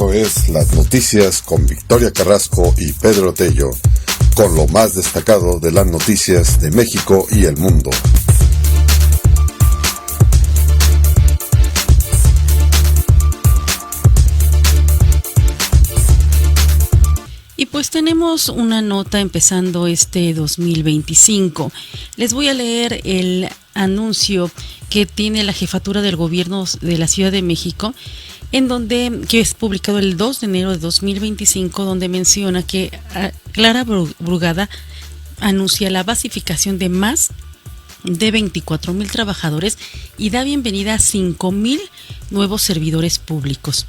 Esto es Las Noticias con Victoria Carrasco y Pedro Tello, con lo más destacado de las noticias de México y el mundo. Y pues tenemos una nota empezando este 2025. Les voy a leer el anuncio que tiene la jefatura del gobierno de la Ciudad de México, que es publicado el 2 de enero de 2025, donde menciona que Clara Brugada anuncia la basificación de más de 24,000 trabajadores y da bienvenida a 5,000 nuevos servidores públicos.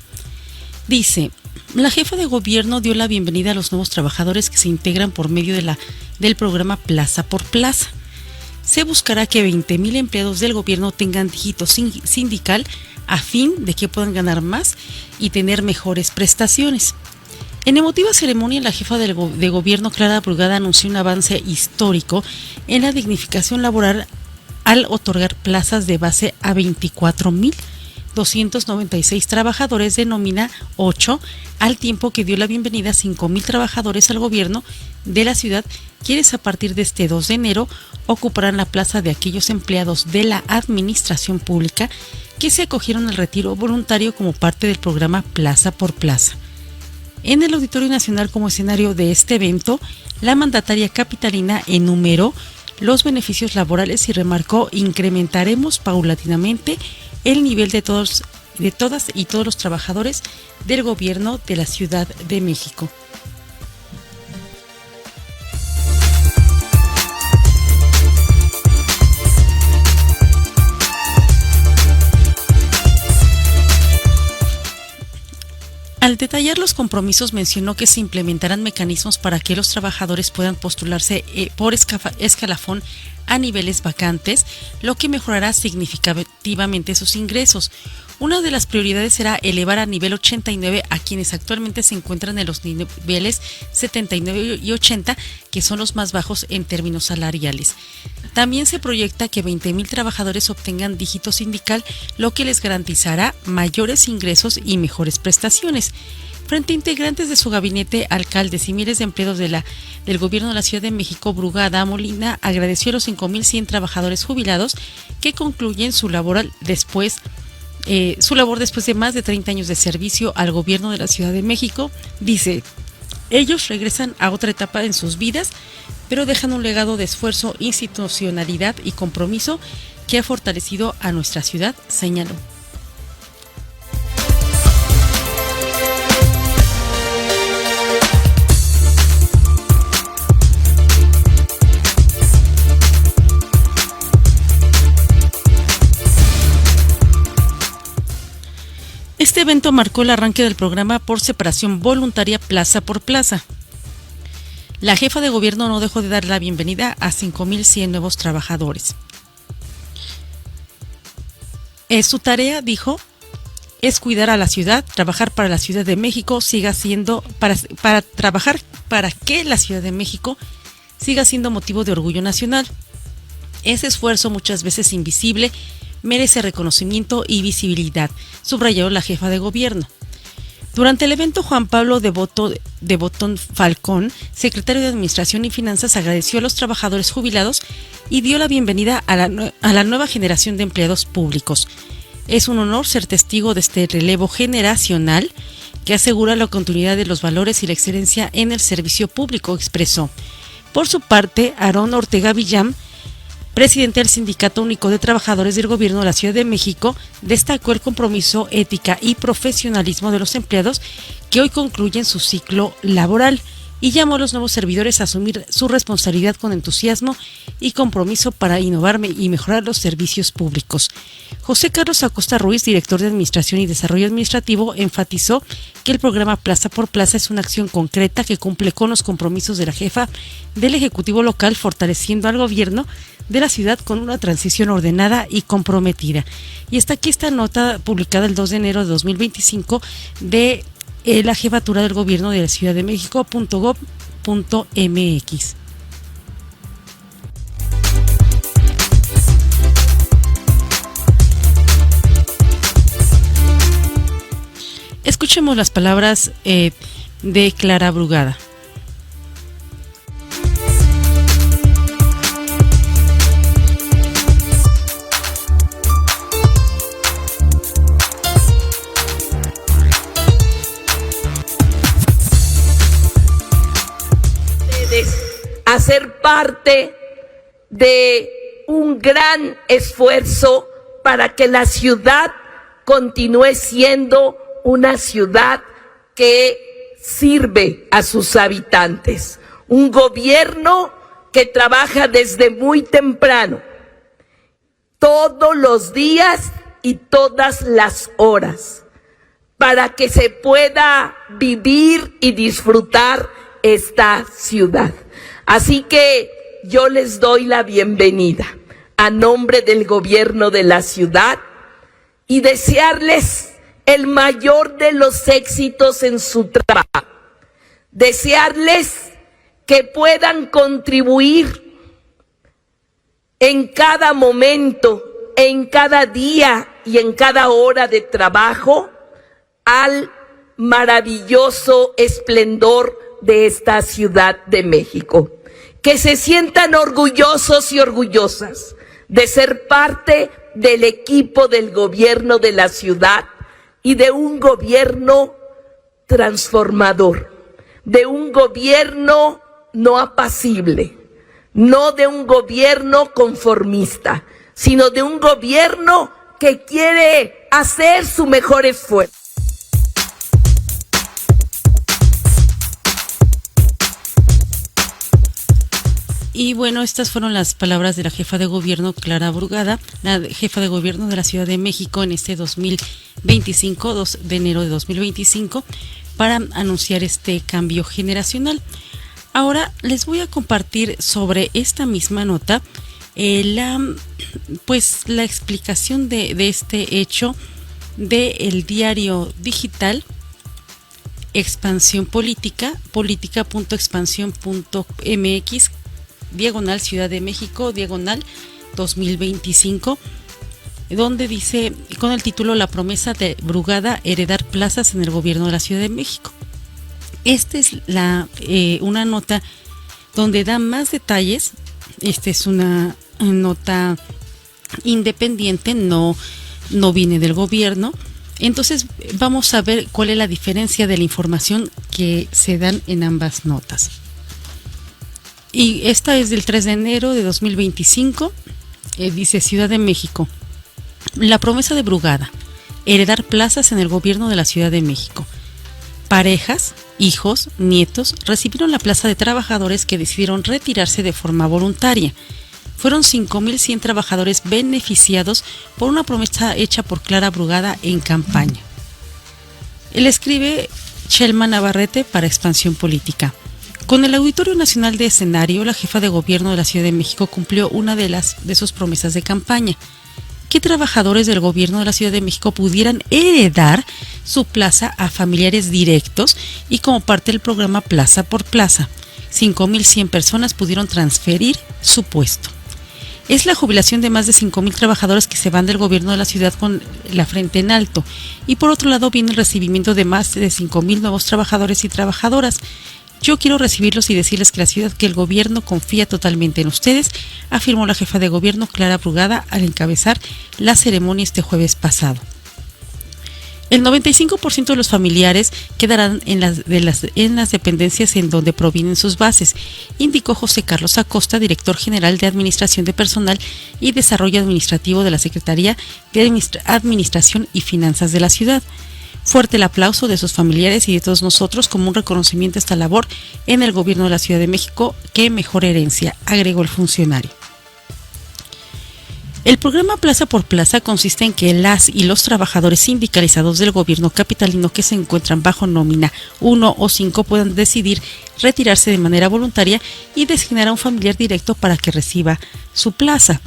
Dice: la jefa de gobierno dio la bienvenida a los nuevos trabajadores que se integran por medio del programa Plaza por Plaza. Se buscará que 20,000 empleados del gobierno tengan dígito sindical a fin de que puedan ganar más y tener mejores prestaciones. En emotiva ceremonia, la jefa de gobierno, Clara Brugada, anunció un avance histórico en la dignificación laboral al otorgar plazas de base a 24,296 trabajadores de nómina 8, al tiempo que dio la bienvenida a 5,000 trabajadores al gobierno de la ciudad, quienes a partir de este 2 de enero ocuparán la plaza de aquellos empleados de la administración pública que se acogieron al retiro voluntario como parte del programa Plaza por Plaza. En el Auditorio Nacional, como escenario de este evento, la mandataria capitalina enumeró los beneficios laborales y remarcó: incrementaremos paulatinamente el nivel de todas y todos los trabajadores del gobierno de la Ciudad de México. Al detallar los compromisos, mencionó que se implementarán mecanismos para que los trabajadores puedan postularse por escalafón a niveles vacantes, lo que mejorará significativamente sus ingresos. Una de las prioridades será elevar a nivel 89 a quienes actualmente se encuentran en los niveles 79 y 80, que son los más bajos en términos salariales. También se proyecta que 20,000 trabajadores obtengan dígito sindical, lo que les garantizará mayores ingresos y mejores prestaciones. Frente a integrantes de su gabinete, alcaldes y miles de empleados del gobierno de la Ciudad de México, Brugada Molina agradeció a los 5,100 trabajadores jubilados que concluyen su labor después de más de 30 años de servicio al gobierno de la Ciudad de México. Dice: ellos regresan a otra etapa en sus vidas, pero dejan un legado de esfuerzo, institucionalidad y compromiso que ha fortalecido a nuestra ciudad, señaló. Este evento marcó el arranque del programa por separación voluntaria Plaza por Plaza. La jefa de gobierno no dejó de dar la bienvenida a 5,100 nuevos trabajadores. Su tarea, dijo, es cuidar a la ciudad, trabajar para la Ciudad de México siga siendo para trabajar para que la Ciudad de México siga siendo motivo de orgullo nacional. Ese esfuerzo, muchas veces invisible, merece reconocimiento y visibilidad, subrayó la jefa de gobierno. Durante el evento, Juan Pablo de Botón Falcón, secretario de Administración y Finanzas, agradeció a los trabajadores jubilados y dio la bienvenida a la nueva generación de empleados públicos. Es un honor ser testigo de este relevo generacional que asegura la continuidad de los valores y la excelencia en el servicio público, expresó. Por su parte, Aarón Ortega Villán, presidente del Sindicato Único de Trabajadores del Gobierno de la Ciudad de México, destacó el compromiso, ética y profesionalismo de los empleados que hoy concluyen su ciclo laboral y llamó a los nuevos servidores a asumir su responsabilidad con entusiasmo y compromiso para innovar y mejorar los servicios públicos. José Carlos Acosta Ruiz, director de Administración y Desarrollo Administrativo, enfatizó que el programa Plaza por Plaza es una acción concreta que cumple con los compromisos de la jefa del Ejecutivo local, fortaleciendo al gobierno de la ciudad con una transición ordenada y comprometida. Y está aquí esta nota publicada el 2 de enero de 2025 de la jefatura del gobierno de la Ciudad de México.gov.mx. Escuchemos las palabras de Clara Brugada. Hacer parte de un gran esfuerzo para que la ciudad continúe siendo una ciudad que sirve a sus habitantes. Un gobierno que trabaja desde muy temprano, todos los días y todas las horas, para que se pueda vivir y disfrutar esta ciudad. Así que yo les doy la bienvenida a nombre del gobierno de la ciudad y desearles el mayor de los éxitos en su trabajo. Desearles que puedan contribuir en cada momento, en cada día y en cada hora de trabajo al maravilloso esplendor de esta Ciudad de México. Que se sientan orgullosos y orgullosas de ser parte del equipo del gobierno de la ciudad y de un gobierno transformador, de un gobierno no apacible, no de un gobierno conformista, sino de un gobierno que quiere hacer su mejor esfuerzo. Y bueno, estas fueron las palabras de la jefa de gobierno, Clara Brugada, la jefa de gobierno de la Ciudad de México en este 2025, 2 de enero de 2025, para anunciar este cambio generacional. Ahora les voy a compartir sobre esta misma nota la explicación de este hecho del diario digital Expansión Política, política.expansión.mx, diagonal Ciudad de México, diagonal 2025, donde dice, con el título La promesa de Brugada, heredar plazas en el gobierno de la Ciudad de México. Esta es una nota donde da más detalles. Esta es una nota independiente, no viene del gobierno. Entonces vamos a ver cuál es la diferencia de la información que se dan en ambas notas. Y esta es del 3 de enero de 2025, dice Ciudad de México. La promesa de Brugada, heredar plazas en el gobierno de la Ciudad de México. Parejas, hijos, nietos recibieron la plaza de trabajadores que decidieron retirarse de forma voluntaria. Fueron 5,100 trabajadores beneficiados por una promesa hecha por Clara Brugada en campaña. Él escribe Chelma Navarrete para Expansión Política. Con el Auditorio Nacional de Escenario, la jefa de gobierno de la Ciudad de México cumplió una de sus promesas de campaña: que trabajadores del gobierno de la Ciudad de México pudieran heredar su plaza a familiares directos y como parte del programa Plaza por Plaza. 5,100 personas pudieron transferir su puesto. Es la jubilación de más de 5,000 trabajadores que se van del gobierno de la ciudad con la frente en alto. Y por otro lado viene el recibimiento de más de 5,000 nuevos trabajadores y trabajadoras. Yo quiero recibirlos y decirles que el gobierno confía totalmente en ustedes, afirmó la jefa de gobierno Clara Brugada al encabezar la ceremonia este jueves pasado. El 95% de los familiares quedarán en las dependencias en donde provienen sus bases, indicó José Carlos Acosta, director general de Administración de Personal y Desarrollo Administrativo de la Secretaría de Administración y Finanzas de la ciudad. Fuerte el aplauso de sus familiares y de todos nosotros como un reconocimiento a esta labor en el gobierno de la Ciudad de México. ¡Qué mejor herencia!, agregó el funcionario. El programa Plaza por Plaza consiste en que las y los trabajadores sindicalizados del gobierno capitalino que se encuentran bajo nómina 1 o 5 puedan decidir retirarse de manera voluntaria y designar a un familiar directo para que reciba su plaza.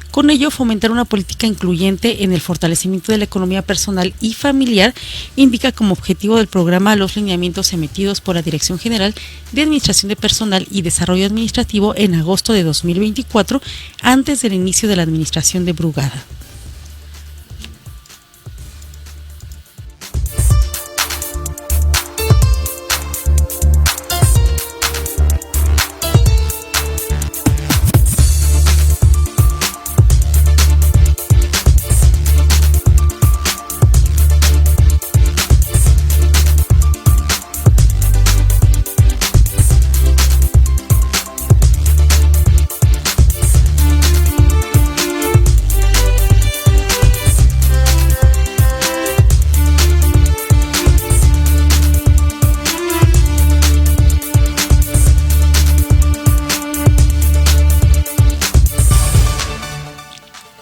Con ello, fomentar una política incluyente en el fortalecimiento de la economía personal y familiar, indica como objetivo del programa los lineamientos emitidos por la Dirección General de Administración de Personal y Desarrollo Administrativo en agosto de 2024, antes del inicio de la administración de Brugada.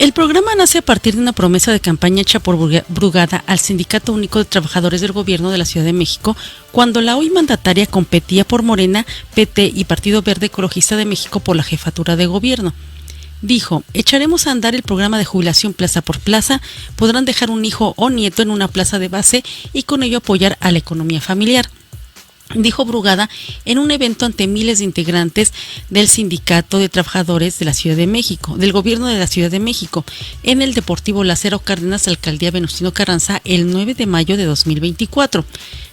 El programa nace a partir de una promesa de campaña hecha por Brugada al Sindicato Único de Trabajadores del Gobierno de la Ciudad de México, cuando la hoy mandataria competía por Morena, PT y Partido Verde Ecologista de México por la jefatura de gobierno. Dijo: echaremos a andar el programa de jubilación plaza por plaza, podrán dejar un hijo o nieto en una plaza de base y con ello apoyar a la economía familiar. Dijo Brugada en un evento ante miles de integrantes del Sindicato de Trabajadores de la Ciudad de México, del Gobierno de la Ciudad de México, en el Deportivo Lázaro Cárdenas, Alcaldía Venustiano Carranza, el 9 de mayo de 2024.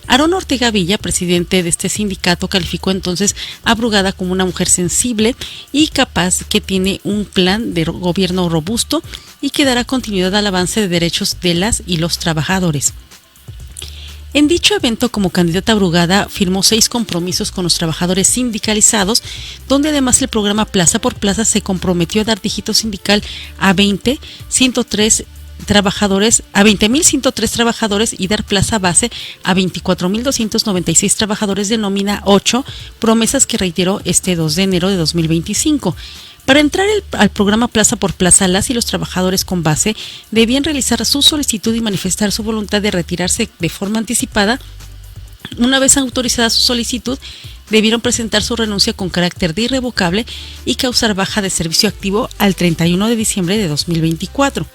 Aarón Ortega Villa, presidente de este sindicato, calificó entonces a Brugada como una mujer sensible y capaz, que tiene un plan de gobierno robusto y que dará continuidad al avance de derechos de las y los trabajadores. En dicho evento, como candidata Brugada, firmó 6 compromisos con los trabajadores sindicalizados, donde además el programa Plaza por Plaza se comprometió a dar dígito sindical a 20.103 trabajadores y dar plaza base a 24.296 trabajadores de nómina 8, promesas que reiteró este 2 de enero de 2025. Para entrar al programa Plaza por Plaza, las y los trabajadores con base debían realizar su solicitud y manifestar su voluntad de retirarse de forma anticipada. Una vez autorizada su solicitud, debieron presentar su renuncia con carácter de irrevocable y causar baja de servicio activo al 31 de diciembre de 2024.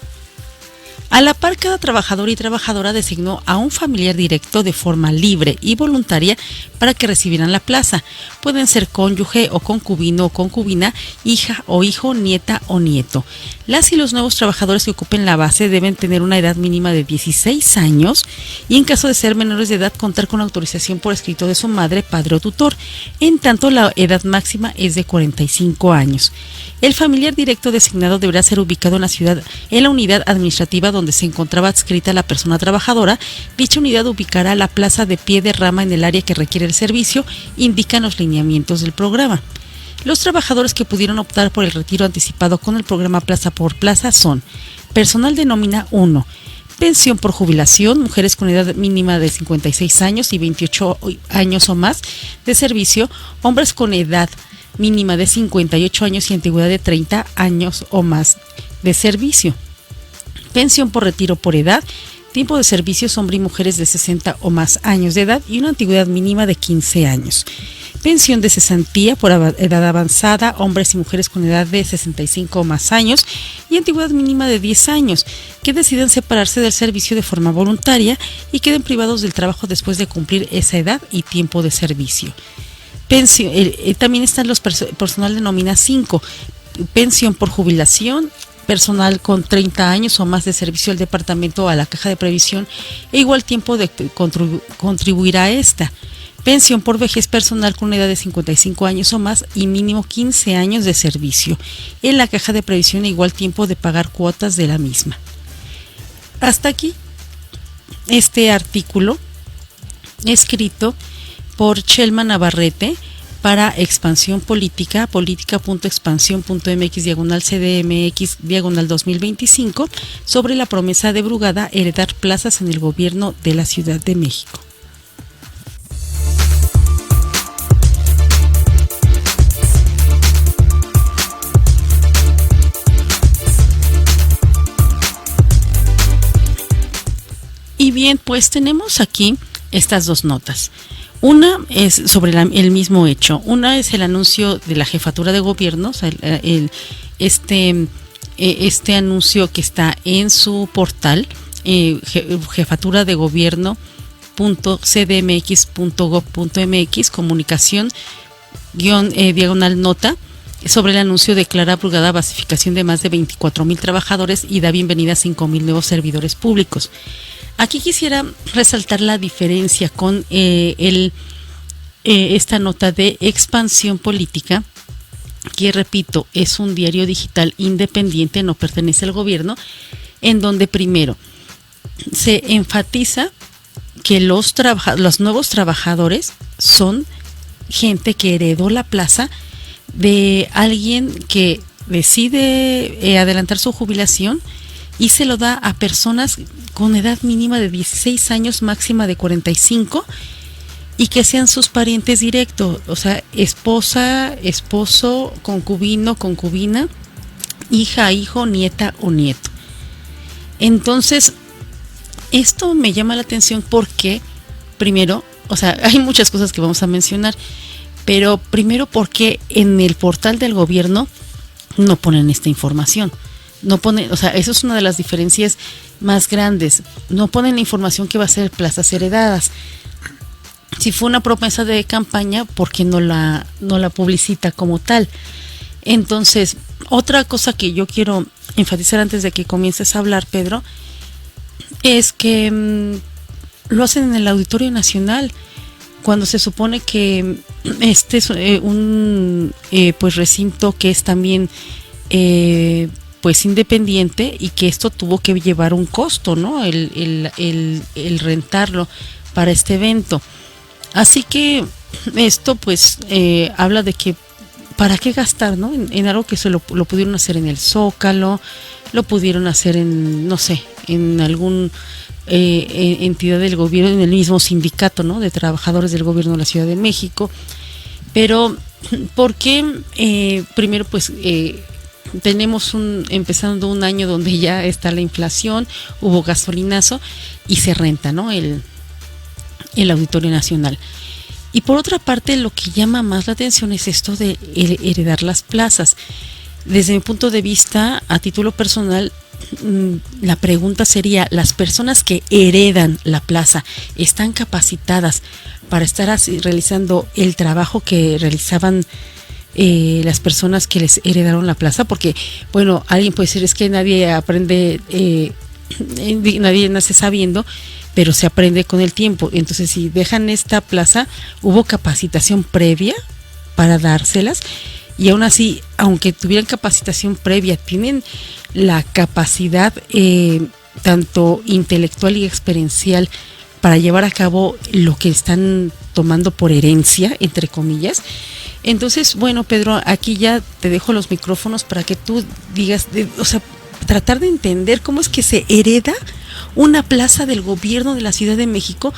A la par, cada trabajador y trabajadora designó a un familiar directo de forma libre y voluntaria para que recibieran la plaza. Pueden ser cónyuge o concubino o concubina, hija o hijo, nieta o nieto. Las y los nuevos trabajadores que ocupen la base deben tener una edad mínima de 16 años y, en caso de ser menores de edad, contar con autorización por escrito de su madre, padre o tutor. En tanto, la edad máxima es de 45 años. El familiar directo designado deberá ser ubicado en la unidad administrativa donde se encontraba adscrita la persona trabajadora. Dicha unidad ubicará la plaza de pie de rama en el área que requiere el servicio, indican los lineamientos del programa. Los trabajadores que pudieron optar por el retiro anticipado con el programa Plaza por Plaza son: personal de nómina 1, pensión por jubilación, mujeres con edad mínima de 56 años y 28 años o más de servicio, hombres con edad mínima de 58 años y antigüedad de 30 años o más de servicio. Pensión por retiro por edad, tiempo de servicios, hombre y mujeres de 60 o más años de edad y una antigüedad mínima de 15 años. Pensión de cesantía por edad avanzada, hombres y mujeres con edad de 65 o más años y antigüedad mínima de 10 años, que deciden separarse del servicio de forma voluntaria y queden privados del trabajo después de cumplir esa edad y tiempo de servicio. También están los personal de nómina 5, pensión por jubilación, personal con 30 años o más de servicio al departamento o a la caja de previsión e igual tiempo de contribuirá a esta. Pensión por vejez, personal con una edad de 55 años o más y mínimo 15 años de servicio en la caja de previsión e igual tiempo de pagar cuotas de la misma. Hasta aquí este artículo escrito por Chelma Navarrete para Expansión Política, política.expansión.mx/CDMX/2025, sobre la promesa de Brugada heredar plazas en el gobierno de la Ciudad de México. Y bien, pues tenemos aquí estas dos notas. Una es sobre el mismo hecho. Una es el anuncio de la jefatura de gobierno, o sea, este anuncio que está en su portal, jefatura de gobierno.cdmx.gov.mx, comunicación diagonal nota, sobre el anuncio declara Brugada basificación de más de 24,000 trabajadores y da bienvenida a 5,000 nuevos servidores públicos. Aquí quisiera resaltar la diferencia con esta nota de Expansión Política, que repito, es un diario digital independiente, no pertenece al gobierno, en donde primero se enfatiza que los nuevos trabajadores son gente que heredó la plaza de alguien que decide adelantar su jubilación y se lo da a personas con edad mínima de 16 años, máxima de 45, y que sean sus parientes directos, o sea, esposa, esposo, concubino, concubina, hija, hijo, nieta o nieto. Entonces, esto me llama la atención porque, primero, o sea, hay muchas cosas que vamos a mencionar, pero primero porque en el portal del gobierno no ponen esta información. No ponen, o sea, eso es una de las diferencias más grandes. No ponen la información que va a ser plazas heredadas. Si fue una promesa de campaña, ¿por qué no la publicita como tal? Entonces, otra cosa que yo quiero enfatizar antes de que comiences a hablar, Pedro, es que lo hacen en el Auditorio Nacional, cuando se supone que este es un pues recinto que es también pues independiente, y que esto tuvo que llevar un costo, ¿no? El rentarlo para este evento. Así que esto pues habla de que ¿para qué gastar, no? En algo que lo pudieron hacer en el Zócalo, lo pudieron hacer en, no sé, en algún entidad del gobierno, en el mismo sindicato, ¿no? De trabajadores del gobierno de la Ciudad de México. Pero, ¿por qué? Primero, pues, tenemos empezando un año donde ya está la inflación, hubo gasolinazo y se renta, ¿no? El Auditorio Nacional. Y por otra parte, lo que llama más la atención es esto de heredar las plazas. Desde mi punto de vista, a título personal, la pregunta sería, ¿las personas que heredan la plaza están capacitadas para estar realizando el trabajo que realizaban las personas que les heredaron la plaza? Porque, bueno, alguien puede decir, es que nadie aprende, nadie nace sabiendo, pero se aprende con el tiempo. Entonces, si dejan esta plaza, hubo capacitación previa para dárselas, y aún así, aunque tuvieran capacitación previa, tienen la capacidad tanto intelectual y experiencial para llevar a cabo lo que están tomando por herencia, entre comillas. Entonces, bueno, Pedro, aquí ya te dejo los micrófonos para que tú digas, o sea, tratar de entender cómo es que se hereda una plaza del gobierno de la Ciudad de México,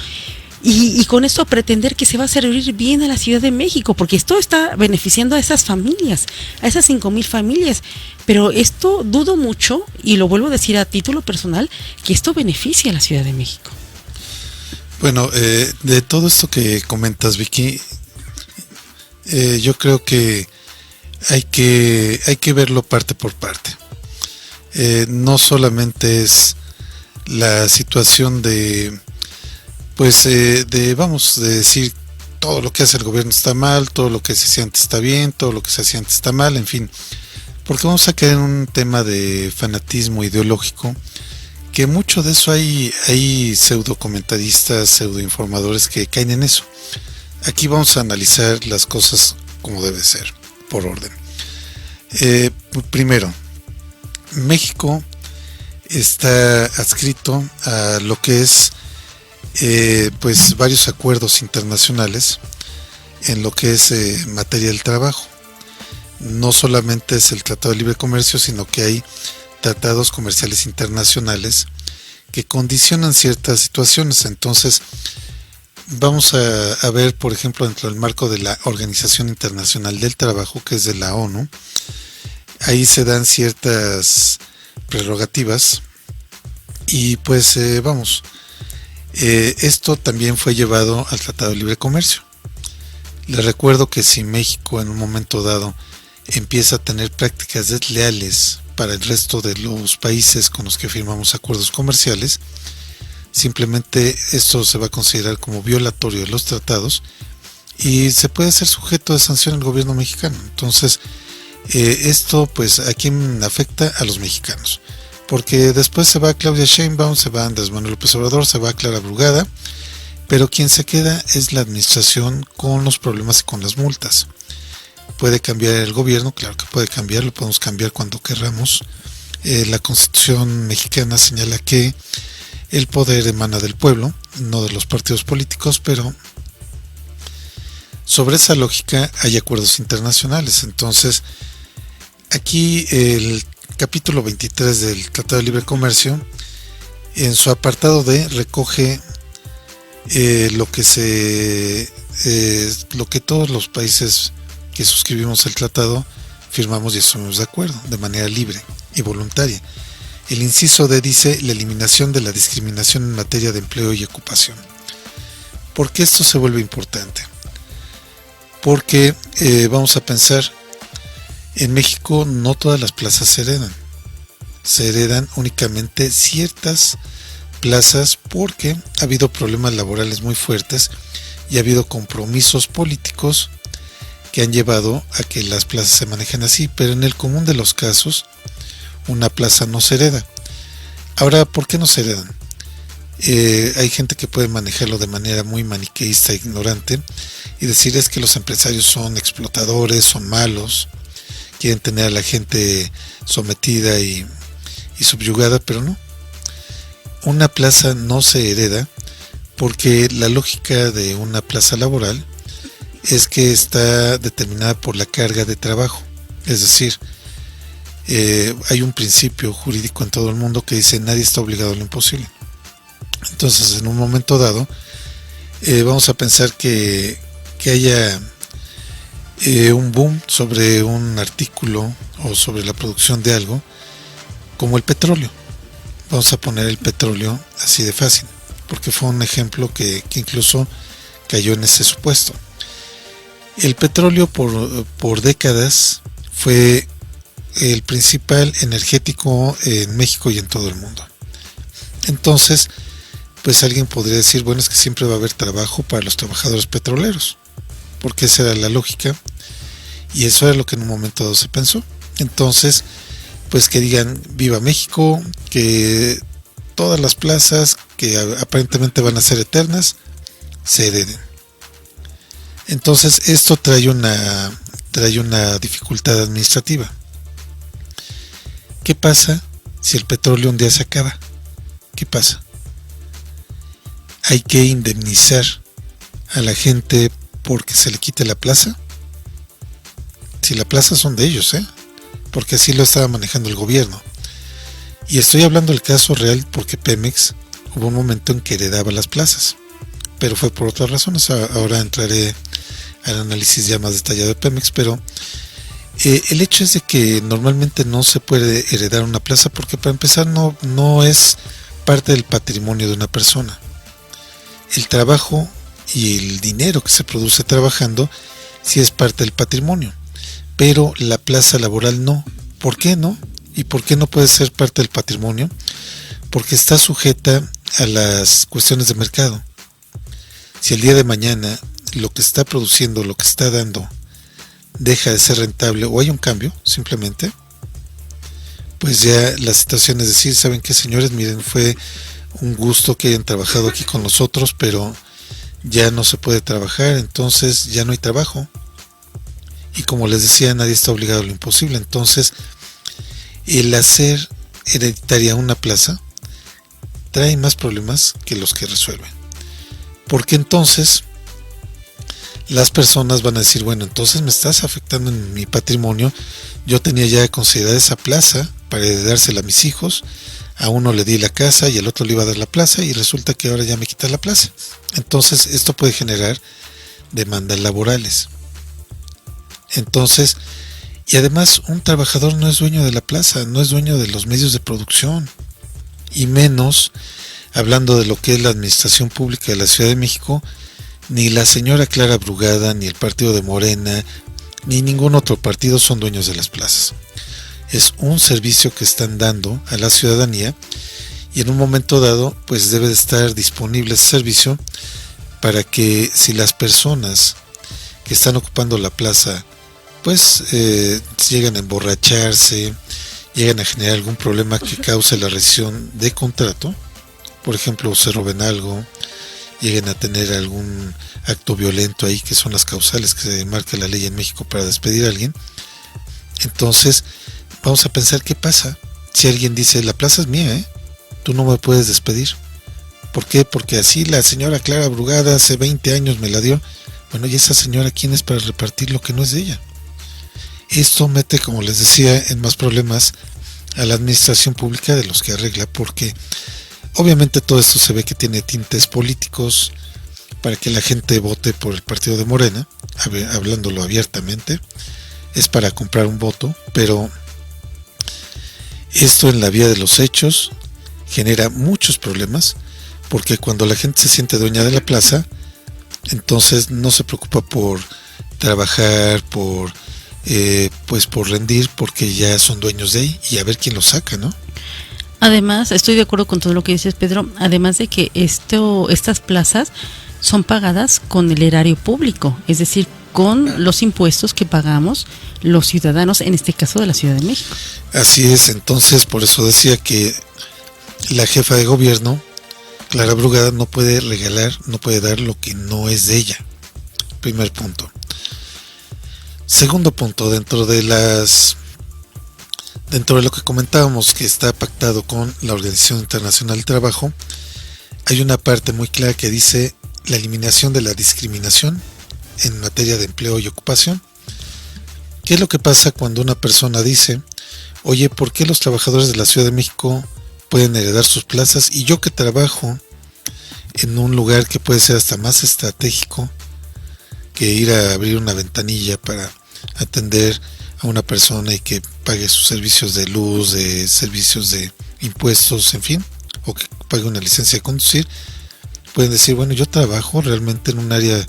y con esto pretender que se va a servir bien a la Ciudad de México, porque esto está beneficiando a esas familias, a esas 5,000 familias. Pero esto dudo mucho, y lo vuelvo a decir a título personal, que esto beneficia a la Ciudad de México. Bueno, de todo esto que comentas, Vicky, yo creo que hay que verlo parte por parte. No solamente es la situación de decir todo lo que hace el gobierno está mal, todo lo que se hacía antes está bien, todo lo que se hacía antes está mal, en fin, porque vamos a caer en un tema de fanatismo ideológico, que mucho de eso hay pseudo comentaristas, pseudo informadores que caen en eso. Aquí vamos a analizar las cosas como debe ser, por orden. Primero, México está adscrito a lo que es pues varios acuerdos internacionales en lo que es materia del trabajo. No solamente es el Tratado de Libre Comercio, sino que hay tratados comerciales internacionales que condicionan ciertas situaciones. Entonces, vamos a ver, por ejemplo, dentro del marco de la Organización Internacional del Trabajo, que es de la ONU, ahí se dan ciertas prerrogativas, y pues esto también fue llevado al Tratado de Libre Comercio. Les recuerdo que si México en un momento dado empieza a tener prácticas desleales para el resto de los países con los que firmamos acuerdos comerciales, simplemente esto se va a considerar como violatorio de los tratados y se puede ser sujeto de sanción el gobierno mexicano. Entonces, esto pues a quién afecta, a los mexicanos, porque después se va Claudia Sheinbaum, se va Andrés Manuel López Obrador, se va Clara Brugada, pero quien se queda es la administración con los problemas y con las multas. ¿Puede cambiar el gobierno? Claro que puede cambiar, lo podemos cambiar cuando querramos. La Constitución mexicana señala que el poder emana del pueblo, no de los partidos políticos, pero sobre esa lógica hay acuerdos internacionales. Entonces, aquí el capítulo 23 del Tratado de Libre Comercio, en su apartado D, recoge lo que todos los países que suscribimos el tratado firmamos y estamos de acuerdo, de manera libre y voluntaria. El inciso D dice la eliminación de la discriminación en materia de empleo y ocupación. ¿Por qué esto se vuelve importante? Porque vamos a pensar, en México no todas las plazas se heredan únicamente ciertas plazas porque ha habido problemas laborales muy fuertes y ha habido compromisos políticos que han llevado a que las plazas se manejen así, pero en el común de los casos una plaza no se hereda. Ahora, ¿por qué no se heredan? Hay gente que puede manejarlo de manera muy maniqueísta e ignorante y decir es que los empresarios son explotadores, son malos, quieren tener a la gente sometida y subyugada, pero no. Una plaza no se hereda porque la lógica de una plaza laboral es que está determinada por la carga de trabajo. Es decir, hay un principio jurídico en todo el mundo que dice nadie está obligado a lo imposible. Entonces, en un momento dado, vamos a pensar que haya un boom sobre un artículo o sobre la producción de algo, como el petróleo. Vamos a poner el petróleo así de fácil, porque fue un ejemplo que incluso cayó en ese supuesto. El petróleo por décadas fue el principal energético en México y en todo el mundo. Entonces, pues alguien podría decir, bueno, es que siempre va a haber trabajo para los trabajadores petroleros, porque esa era la lógica y eso era lo que en un momento dado se pensó. Entonces, pues que digan viva México, que todas las plazas que aparentemente van a ser eternas se hereden. Entonces esto trae una dificultad administrativa. ¿Qué pasa si el petróleo un día se acaba? ¿Qué pasa? ¿Hay que indemnizar a la gente porque se le quite la plaza? Si la plaza son de ellos, porque así lo estaba manejando el gobierno. Y estoy hablando del caso real porque Pemex hubo un momento en que heredaba las plazas, pero fue por otras razones. Ahora entraré al análisis ya más detallado de Pemex, pero el hecho es de que normalmente no se puede heredar una plaza porque para empezar no es parte del patrimonio de una persona. El trabajo y el dinero que se produce trabajando sí es parte del patrimonio, pero la plaza laboral no. ¿Por qué no? ¿Y por qué no puede ser parte del patrimonio? Porque está sujeta a las cuestiones de mercado. Si el día de mañana lo que está produciendo, lo que está dando, deja de ser rentable o hay un cambio, simplemente, pues ya la situación es decir, ¿saben qué, señores? Miren, fue un gusto que hayan trabajado aquí con nosotros, pero ya no se puede trabajar, entonces ya no hay trabajo. Y como les decía, nadie está obligado a lo imposible. Entonces, el hacer hereditaria una plaza trae más problemas que los que resuelven. Porque entonces las personas van a decir, bueno, entonces me estás afectando en mi patrimonio. Yo tenía ya considerada esa plaza para heredársela a mis hijos. A uno le di la casa y al otro le iba a dar la plaza y resulta que ahora ya me quitas la plaza. Entonces esto puede generar demandas laborales. Entonces, y además un trabajador no es dueño de la plaza, no es dueño de los medios de producción, y menos hablando de lo que es la administración pública de la Ciudad de México. Ni la señora Clara Brugada, ni el partido de Morena, ni ningún otro partido son dueños de las plazas. Es un servicio que están dando a la ciudadanía y en un momento dado pues debe de estar disponible ese servicio para que si las personas que están ocupando la plaza pues llegan a emborracharse, llegan a generar algún problema que cause la rescisión de contrato, por ejemplo se roben algo, lleguen a tener algún acto violento ahí, que son las causales que se marca la ley en México para despedir a alguien. Entonces vamos a pensar qué pasa si alguien dice la plaza es mía, tú no me puedes despedir. ¿Por qué? Porque así la señora Clara Brugada hace 20 años me la dio. Bueno, ¿y esa señora quién es para repartir lo que no es de ella? Esto mete, como les decía, en más problemas a la administración pública de los que arregla, porque obviamente todo esto se ve que tiene tintes políticos para que la gente vote por el partido de Morena, hablándolo abiertamente, es para comprar un voto, pero esto en la vía de los hechos genera muchos problemas, porque cuando la gente se siente dueña de la plaza, entonces no se preocupa por trabajar, por rendir, porque ya son dueños de ahí, y a ver quién lo saca, ¿no? Además, estoy de acuerdo con todo lo que dices, Pedro, además de que estas plazas son pagadas con el erario público, es decir, con los impuestos que pagamos los ciudadanos, en este caso de la Ciudad de México. Así es, entonces por eso decía que la jefa de gobierno, Clara Brugada, no puede regalar, no puede dar lo que no es de ella. Primer punto. Segundo punto, dentro de lo que comentábamos que está pactado con la Organización Internacional del Trabajo, hay una parte muy clara que dice la eliminación de la discriminación en materia de empleo y ocupación. ¿Qué es lo que pasa cuando una persona dice, oye, ¿por qué los trabajadores de la Ciudad de México pueden heredar sus plazas y yo que trabajo en un lugar que puede ser hasta más estratégico que ir a abrir una ventanilla para atender a una persona y que pague sus servicios de luz, de servicios de impuestos, en fin, o que pague una licencia de conducir? Pueden decir, bueno, yo trabajo realmente en un área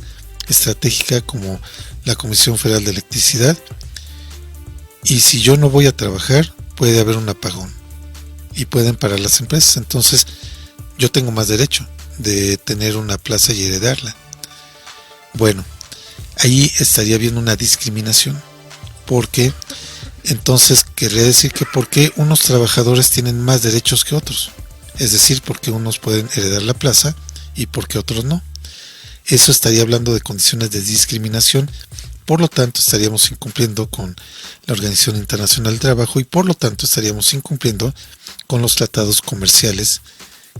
estratégica como la Comisión Federal de Electricidad, y si yo no voy a trabajar puede haber un apagón y pueden parar las empresas, entonces yo tengo más derecho de tener una plaza y heredarla. Bueno, ahí estaría bien una discriminación, porque entonces querría decir que por qué unos trabajadores tienen más derechos que otros, es decir, por qué unos pueden heredar la plaza y por qué otros no. Eso estaría hablando de condiciones de discriminación, por lo tanto estaríamos incumpliendo con la Organización Internacional del Trabajo y por lo tanto estaríamos incumpliendo con los tratados comerciales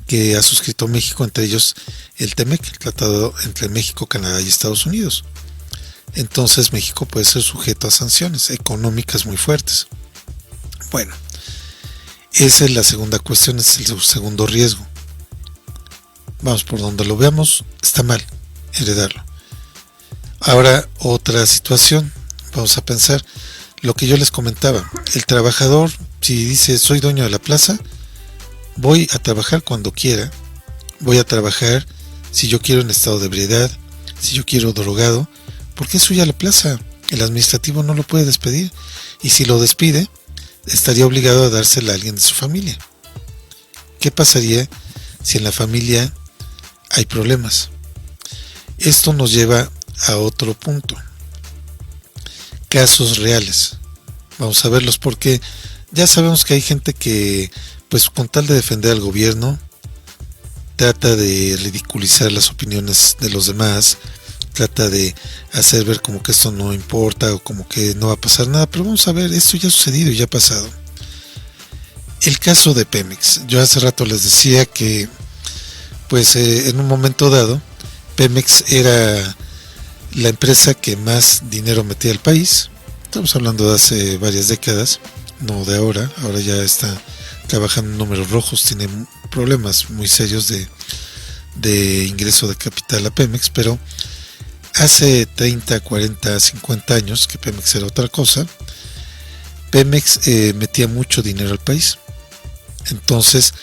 que ha suscrito México, entre ellos el TEMEC, el tratado entre México, Canadá y Estados Unidos. Entonces México puede ser sujeto a sanciones económicas muy fuertes. Bueno, esa es la segunda cuestión, es el segundo riesgo. Vamos, por donde lo veamos, está mal heredarlo. Ahora, otra situación, vamos a pensar lo que yo les comentaba. El trabajador, si dice soy dueño de la plaza, voy a trabajar cuando quiera, voy a trabajar si yo quiero en estado de ebriedad, si yo quiero drogado, porque es suya la plaza, el administrativo no lo puede despedir, y si lo despide, estaría obligado a dársela a alguien de su familia. ¿Qué pasaría si en la familia hay problemas? Esto nos lleva a otro punto. Casos reales. Vamos a verlos porque ya sabemos que hay gente que, pues con tal de defender al gobierno, trata de ridiculizar las opiniones de los demás, trata de hacer ver como que esto no importa o como que no va a pasar nada, pero vamos a ver, esto ya ha sucedido y ya ha pasado. El caso de Pemex. Yo hace rato les decía que, pues en un momento dado, Pemex era la empresa que más dinero metía al país. Estamos hablando de hace varias décadas, no de ahora. Ahora ya está trabajando en números rojos, tiene problemas muy serios de ingreso de capital a Pemex, pero hace 30, 40, 50 años que Pemex era otra cosa, Pemex metía mucho dinero al país. Entonces,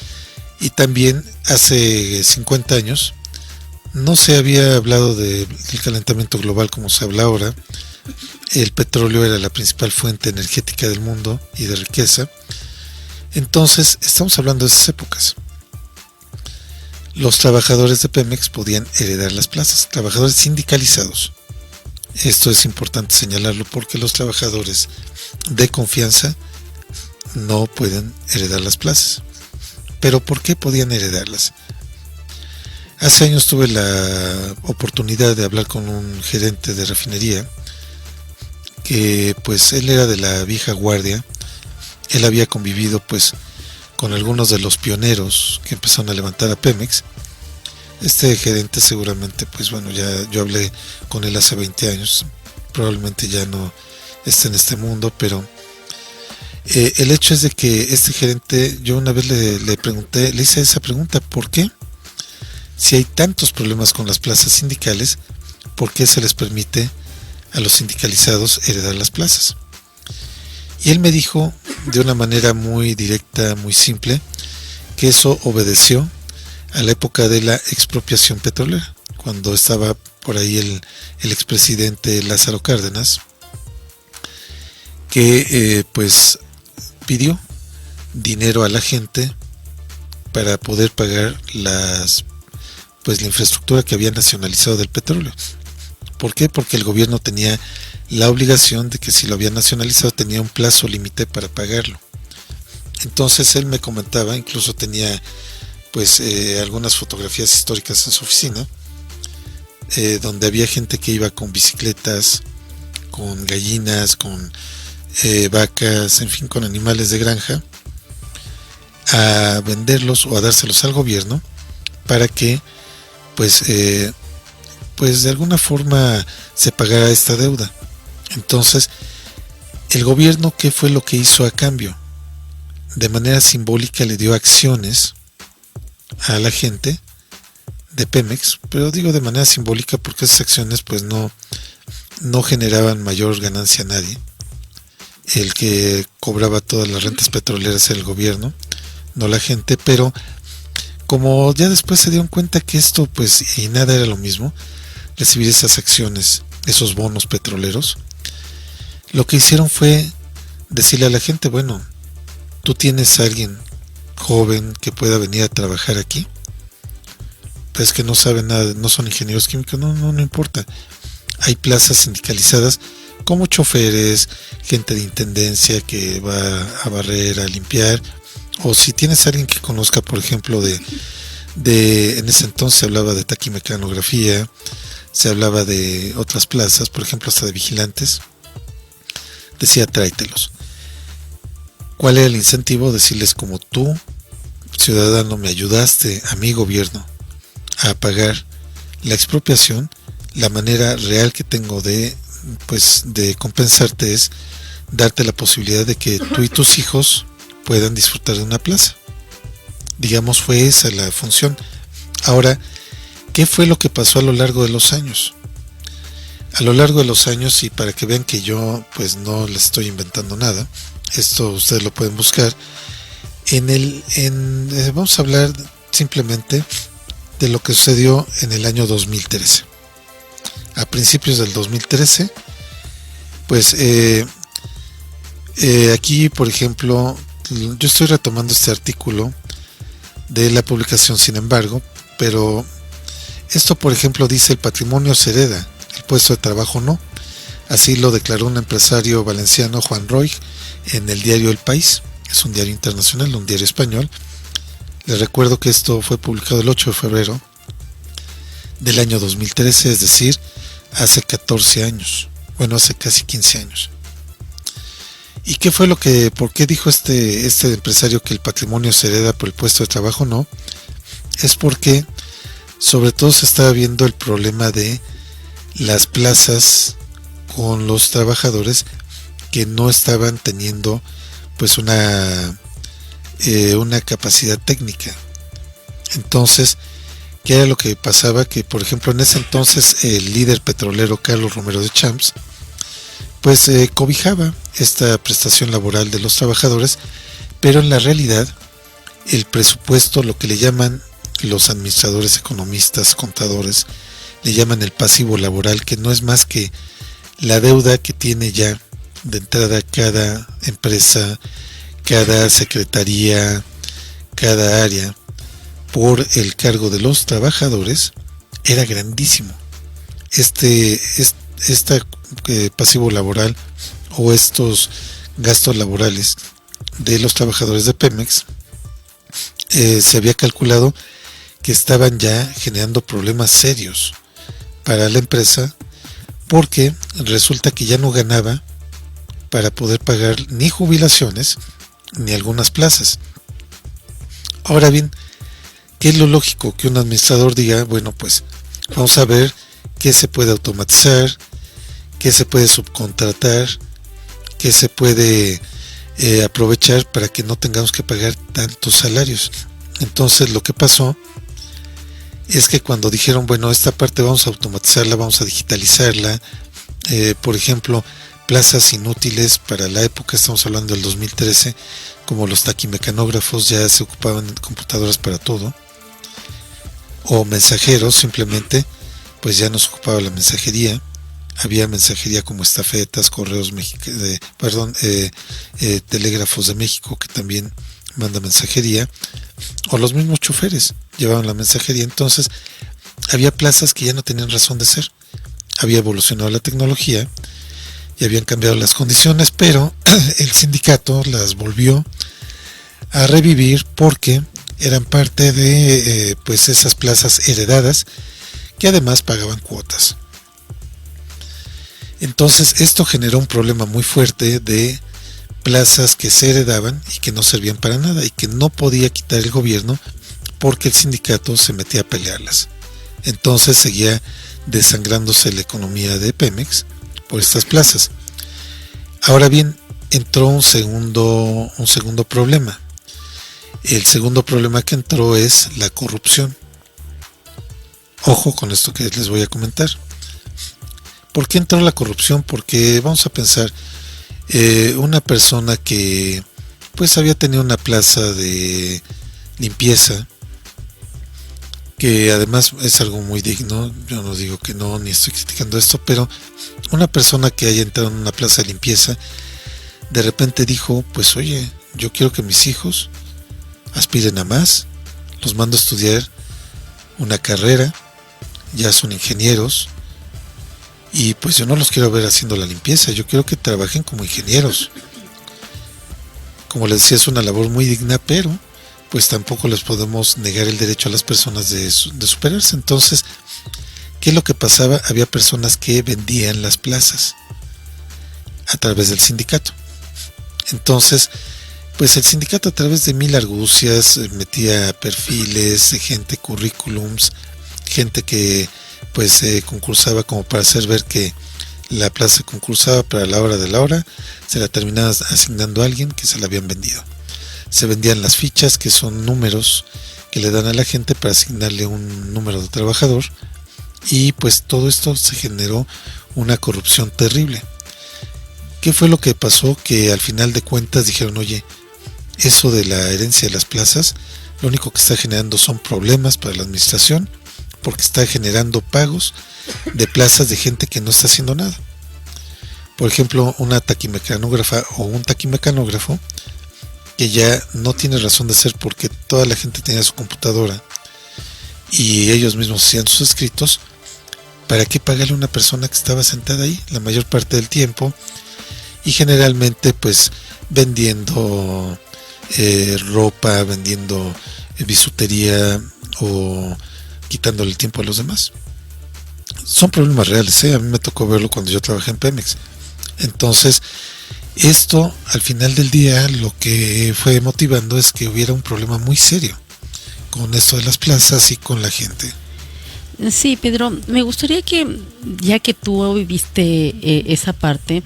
y también hace 50 años no se había hablado del calentamiento global como se habla ahora. El petróleo era la principal fuente energética del mundo y de riqueza. Entonces, estamos hablando de esas épocas. Los trabajadores de Pemex podían heredar las plazas, trabajadores sindicalizados. Esto es importante señalarlo porque los trabajadores de confianza no pueden heredar las plazas. ¿Pero por qué podían heredarlas? Hace años tuve la oportunidad de hablar con un gerente de refinería que pues él era de la vieja guardia. Él había convivido pues con algunos de los pioneros que empezaron a levantar a Pemex. Este gerente seguramente, pues bueno, ya yo hablé con él hace 20 años, probablemente ya no esté en este mundo, pero el hecho es de que este gerente, yo una vez le pregunté, le hice esa pregunta, ¿por qué? Si hay tantos problemas con las plazas sindicales, ¿por qué se les permite a los sindicalizados heredar las plazas? Y él me dijo de una manera muy directa, muy simple, que eso obedeció a la época de la expropiación petrolera, cuando estaba por ahí el expresidente Lázaro Cárdenas, que pues pidió dinero a la gente para poder pagar la infraestructura que había nacionalizado del petróleo. ¿Por qué? Porque el gobierno tenía la obligación de que si lo había nacionalizado tenía un plazo límite para pagarlo. Entonces él me comentaba, incluso tenía algunas fotografías históricas en su oficina, donde había gente que iba con bicicletas, con gallinas, con vacas, en fin, con animales de granja, a venderlos o a dárselos al gobierno para que de alguna forma se pagara esta deuda. Entonces, el gobierno, ¿qué fue lo que hizo a cambio? De manera simbólica le dio acciones a la gente de Pemex, pero digo de manera simbólica porque esas acciones pues no generaban mayor ganancia a nadie. El que cobraba todas las rentas petroleras era el gobierno, no la gente, pero como ya después se dieron cuenta que esto pues y nada era lo mismo, recibir esas acciones, esos bonos petroleros, lo que hicieron fue decirle a la gente, bueno, tú tienes a alguien joven que pueda venir a trabajar aquí, pero es que no saben nada, no son ingenieros químicos, no importa, hay plazas sindicalizadas como choferes, gente de intendencia que va a barrer, a limpiar, o si tienes a alguien que conozca, por ejemplo, en ese entonces se hablaba de taquimecanografía, se hablaba de otras plazas, por ejemplo hasta de vigilantes, decía tráetelos. ¿Cuál era el incentivo? Decirles, como tú, ciudadano, me ayudaste a mi gobierno a pagar la expropiación, la manera real que tengo de compensarte es darte la posibilidad de que tú y tus hijos puedan disfrutar de una plaza. Digamos, fue esa la función. Ahora, ¿qué fue lo que pasó a lo largo de los años? A lo largo de los años, y para que vean que yo pues no les estoy inventando nada, esto ustedes lo pueden buscar, vamos a hablar simplemente de lo que sucedió en el año 2013. A principios del 2013, aquí, por ejemplo, yo estoy retomando este artículo de la publicación Sin embargo, pero esto, por ejemplo, dice: el patrimonio se hereda, el puesto de trabajo no. Así lo declaró un empresario valenciano, Juan Roig, en el diario El País. Es un diario internacional, un diario español. Les recuerdo que esto fue publicado el 8 de febrero del año 2013, es decir, hace 14 años, hace casi 15 años. ¿Y qué fue por qué dijo este empresario que el patrimonio se hereda por el puesto de trabajo? No, es porque sobre todo se estaba viendo el problema de las plazas con los trabajadores que no estaban teniendo una capacidad técnica. Entonces, ¿qué era lo que pasaba? Que, por ejemplo, en ese entonces el líder petrolero Carlos Romero de Champs cobijaba esta prestación laboral de los trabajadores, pero en la realidad el presupuesto, lo que le llaman los administradores, economistas, contadores, le llaman el pasivo laboral, que no es más que la deuda que tiene ya de entrada cada empresa, cada secretaría, cada área por el cargo de los trabajadores, era grandísimo. Esta pasivo laboral o estos gastos laborales de los trabajadores de Pemex se había calculado que estaban ya generando problemas serios para la empresa, porque resulta que ya no ganaba para poder pagar ni jubilaciones ni algunas plazas. Ahora bien, ¿qué es lo lógico? Que un administrador diga, vamos a ver qué se puede automatizar, qué se puede subcontratar, qué se puede aprovechar para que no tengamos que pagar tantos salarios. Entonces lo que pasó es que cuando dijeron, esta parte vamos a automatizarla, vamos a digitalizarla, por ejemplo, plazas inútiles para la época, estamos hablando del 2013, como los taquimecanógrafos, ya se ocupaban en computadoras para todo, o mensajeros, simplemente pues ya no se ocupaba la mensajería. Había mensajería como estafetas, correos telégrafos de México, que también manda mensajería, o los mismos choferes llevaban la mensajería. Entonces había plazas que ya no tenían razón de ser. Había evolucionado la tecnología y habían cambiado las condiciones, pero el sindicato las volvió a revivir porque eran parte de pues esas plazas heredadas que además pagaban cuotas. Entonces esto generó un problema muy fuerte de plazas que se heredaban y que no servían para nada y que no podía quitar el gobierno porque el sindicato se metía a pelearlas. Entonces seguía desangrándose la economía de Pemex por estas plazas. Ahora bien, entró un segundo problema. El segundo problema que entró es la corrupción. Ojo con esto que les voy a comentar. ¿Por qué entró la corrupción? Porque vamos a pensar, una persona que pues había tenido una plaza de limpieza, que además es algo muy digno, yo no digo que no, ni estoy criticando esto, pero una persona que haya entrado en una plaza de limpieza, de repente dijo, pues oye, yo quiero que mis hijos aspiren a más, los mando a estudiar una carrera, ya son ingenieros, y pues yo no los quiero ver haciendo la limpieza, yo quiero que trabajen como ingenieros. Como les decía, es una labor muy digna, pero pues tampoco les podemos negar el derecho a las personas de superarse. Entonces, ¿qué es lo que pasaba? Había personas que vendían las plazas a través del sindicato. Entonces, pues el sindicato a través de mil argucias metía perfiles de gente, currículums, gente que pues concursaba como para hacer ver que la plaza concursaba, para la hora de la hora se la terminaba asignando a alguien que se la habían vendido. Se vendían las fichas, que son números que le dan a la gente para asignarle un número de trabajador, y pues todo esto se generó una corrupción terrible. ¿Qué fue lo que pasó? Que al final de cuentas dijeron, oye, eso de la herencia de las plazas, lo único que está generando son problemas para la administración, porque está generando pagos de plazas de gente que no está haciendo nada. Por ejemplo, una taquimecanógrafa o un taquimecanógrafo que ya no tiene razón de ser porque toda la gente tenía su computadora y ellos mismos hacían sus escritos. ¿Para qué pagarle a una persona que estaba sentada ahí la mayor parte del tiempo y generalmente pues vendiendo ropa, vendiendo bisutería o quitándole el tiempo a los demás? Son problemas reales, a mí me tocó verlo cuando yo trabajé en Pemex. Entonces, esto al final del día lo que fue motivando es que hubiera un problema muy serio con esto de las plazas y con la gente. Sí, Pedro, me gustaría que, ya que tú viviste esa parte,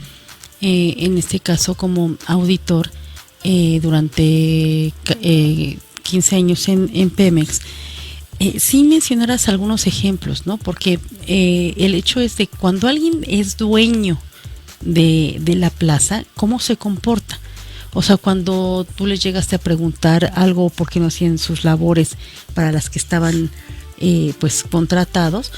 en este caso como auditor, durante 15 años en Pemex, sí mencionaras algunos ejemplos, ¿no? Porque el hecho es de cuando alguien es dueño de la plaza, ¿cómo se comporta? O sea, cuando tú les llegaste a preguntar algo porque no hacían sus labores para las que estaban pues contratados,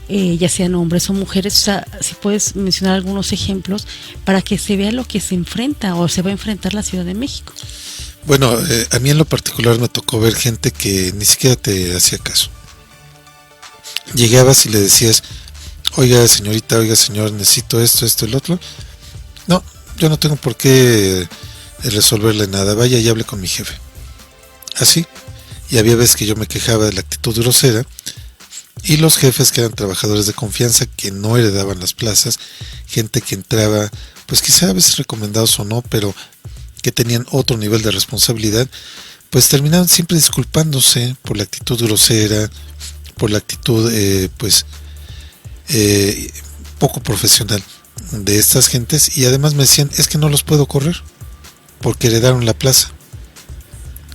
ya sean hombres o mujeres, o sea, si puedes mencionar algunos ejemplos para que se vea lo que se enfrenta o se va a enfrentar la Ciudad de México. Bueno, a mí en lo particular me tocó ver gente que ni siquiera te hacía caso. Llegabas y le decías, oiga señorita, oiga señor, necesito esto, el otro. No, yo no tengo por qué resolverle nada, vaya y hable con mi jefe. Así. Y había veces que yo me quejaba de la actitud grosera y los jefes, que eran trabajadores de confianza, que no heredaban las plazas, gente que entraba, pues quizá a veces recomendados o no, pero que tenían otro nivel de responsabilidad, pues terminaban siempre disculpándose por la actitud grosera, por la actitud poco profesional de estas gentes, y además me decían, es que no los puedo correr porque heredaron la plaza.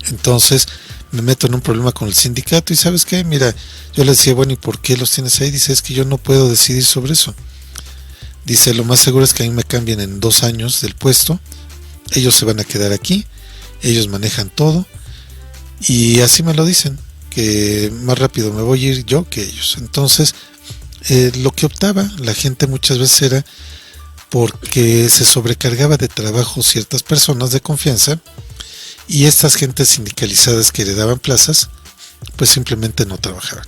Entonces me meto en un problema con el sindicato y ¿sabes qué? Mira, yo les decía, bueno, ¿y por qué los tienes ahí? Dice, es que yo no puedo decidir sobre eso. Dice, lo más seguro es que a mí me cambien en 2 años del puesto, ellos se van a quedar aquí, ellos manejan todo, y así me lo dicen, que más rápido me voy a ir yo que ellos. Entonces, lo que optaba la gente muchas veces era porque se sobrecargaba de trabajo ciertas personas de confianza, y estas gentes sindicalizadas que heredaban plazas, pues simplemente no trabajaban.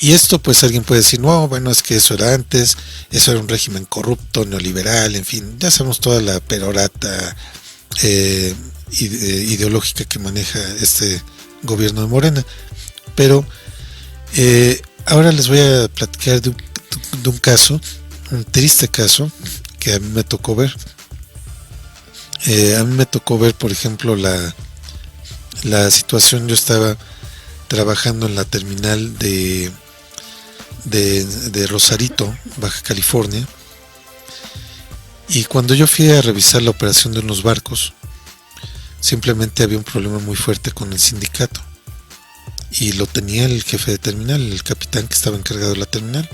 Y esto, pues alguien puede decir, no, bueno, es que eso era antes, eso era un régimen corrupto, neoliberal, en fin, ya sabemos toda la perorata ideológica que maneja este gobierno de Morena. Pero ahora les voy a platicar de un caso, un triste caso, que a mí me tocó ver. A mí me tocó ver, por ejemplo, la situación. Yo estaba trabajando en la terminal de Rosarito, Baja California, y cuando yo fui a revisar la operación de unos barcos, simplemente había un problema muy fuerte con el sindicato, y lo tenía el jefe de terminal, el capitán que estaba encargado de la terminal.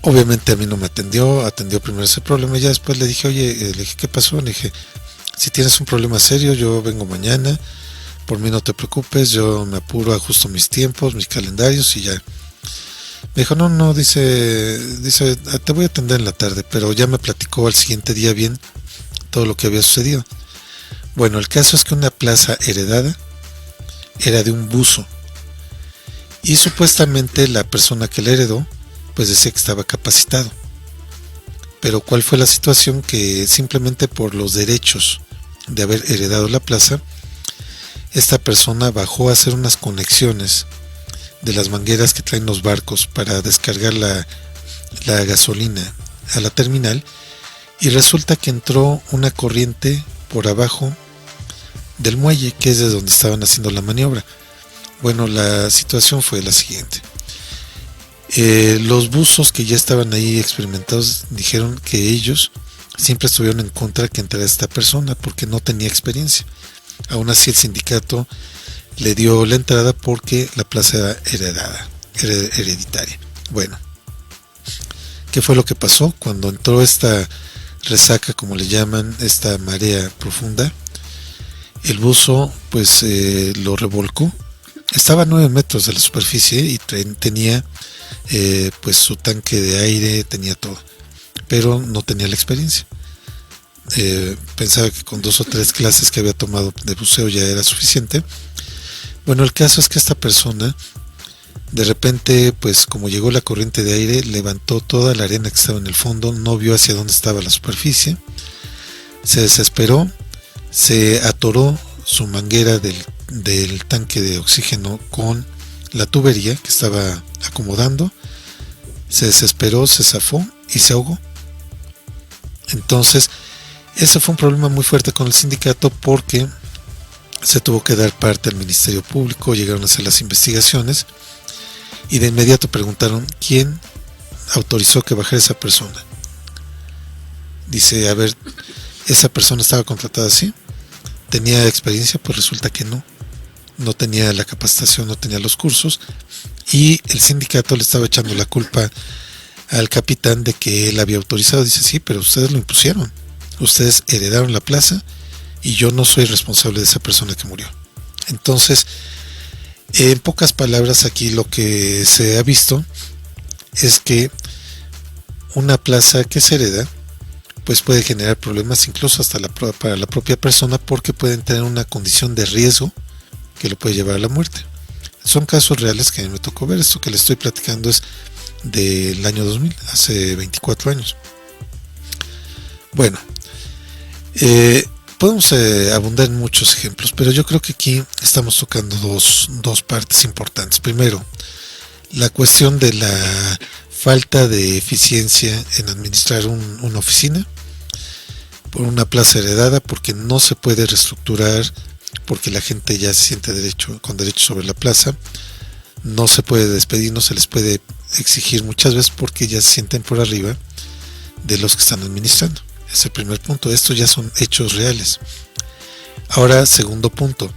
Obviamente a mí no me atendió primero ese problema, y ya después le dije, oye, le dije, ¿qué pasó? Le dije, si tienes un problema serio, yo vengo mañana, por mí no te preocupes, yo me apuro, ajusto mis tiempos, mis calendarios y ya. Me dijo, no, dice, te voy a atender en la tarde, pero ya me platicó al siguiente día bien todo lo que había sucedido. Bueno, el caso es que una plaza heredada era de un buzo, y supuestamente la persona que la heredó pues decía que estaba capacitado. Pero ¿cuál fue la situación? Que simplemente por los derechos de haber heredado la plaza, esta persona bajó a hacer unas conexiones de las mangueras que traen los barcos para descargar la gasolina a la terminal, y resulta que entró una corriente por abajo del muelle, que es de donde estaban haciendo la maniobra. Bueno, la situación fue la siguiente. Los buzos que ya estaban ahí experimentados dijeron que ellos siempre estuvieron en contra que entrara esta persona porque no tenía experiencia. Aún así el sindicato le dio la entrada porque la plaza era hereditaria. Bueno, ¿qué fue lo que pasó? Cuando entró esta resaca, como le llaman, esta marea profunda, el buzo pues lo revolcó. Estaba a 9 metros de la superficie y tenía pues su tanque de aire, tenía todo, pero no tenía la experiencia. Pensaba que con 2 o 3 clases que había tomado de buceo ya era suficiente. Bueno, el caso es que esta persona de repente, pues como llegó la corriente de aire, levantó toda la arena que estaba en el fondo, no vio hacia dónde estaba la superficie, se desesperó, se atoró su manguera del tanque de oxígeno con la tubería que estaba acomodando, se desesperó, se zafó y se ahogó. Entonces ese fue un problema muy fuerte con el sindicato porque se tuvo que dar parte al Ministerio Público, llegaron a hacer las investigaciones y de inmediato preguntaron quién autorizó que bajara esa persona. Dice, a ver, ¿esa persona estaba contratada así? ¿Tenía experiencia? Pues resulta que no tenía la capacitación, no tenía los cursos, y el sindicato le estaba echando la culpa al capitán de que él había autorizado. Dice, sí, pero ustedes lo impusieron, ustedes heredaron la plaza y yo no soy responsable de esa persona que murió. Entonces, en pocas palabras, aquí lo que se ha visto es que una plaza que se hereda pues puede generar problemas incluso hasta para la propia persona, porque pueden tener una condición de riesgo que lo puede llevar a la muerte. Son casos reales que a mí me tocó ver. Esto que les estoy platicando es del año 2000, hace 24 años. Bueno, podemos abundar en muchos ejemplos, pero yo creo que aquí estamos tocando dos partes importantes. Primero, la cuestión de la falta de eficiencia en administrar una oficina por una plaza heredada, porque no se puede reestructurar, porque la gente ya se siente con derecho sobre la plaza, no se puede despedir, no se les puede exigir muchas veces porque ya se sienten por arriba de los que están administrando. Es el primer punto. Estos ya son hechos reales. Ahora, segundo punto,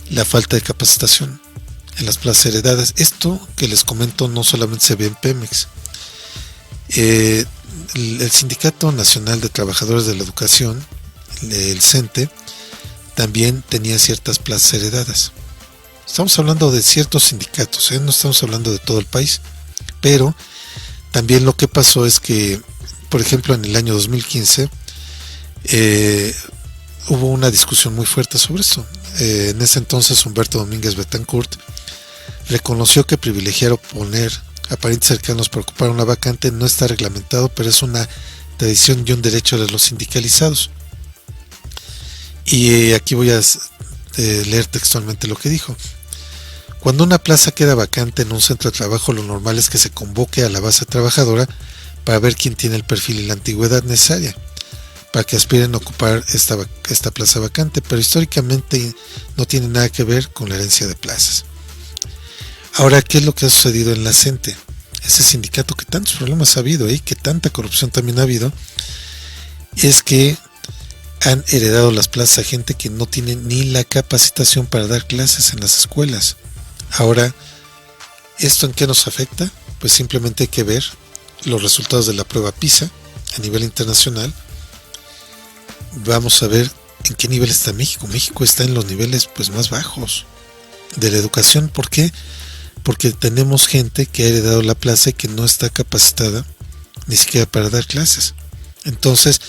la falta de capacitación. en las plazas heredadas. Esto que les comento no solamente se ve en Pemex. El Sindicato Nacional de Trabajadores de la Educación, el CENTE, también tenía ciertas plazas heredadas. Estamos hablando de ciertos sindicatos, no estamos hablando de todo el país, pero también lo que pasó es que, por ejemplo, en el año 2015 hubo una discusión muy fuerte sobre esto. En ese entonces Humberto Domínguez Betancourt reconoció que privilegiar o poner a parientes cercanos para ocupar una vacante no está reglamentado, pero es una tradición y un derecho de los sindicalizados. Y aquí voy a leer textualmente lo que dijo. Cuando una plaza queda vacante en un centro de trabajo, lo normal es que se convoque a la base trabajadora para ver quién tiene el perfil y la antigüedad necesaria para que aspiren a ocupar esta plaza vacante, pero históricamente no tiene nada que ver con la herencia de plazas. Ahora, ¿qué es lo que ha sucedido en la CENTE? Ese sindicato que tantos problemas ha habido y que tanta corrupción también ha habido, es que han heredado las plazas a gente que no tiene ni la capacitación para dar clases en las escuelas. Ahora, ¿esto en qué nos afecta? Pues simplemente hay que ver los resultados de la prueba PISA a nivel internacional. Vamos a ver en qué nivel está México. México está en los niveles pues más bajos de la educación. ¿Por qué? Porque tenemos gente que ha heredado la plaza y que no está capacitada ni siquiera para dar clases. Entonces,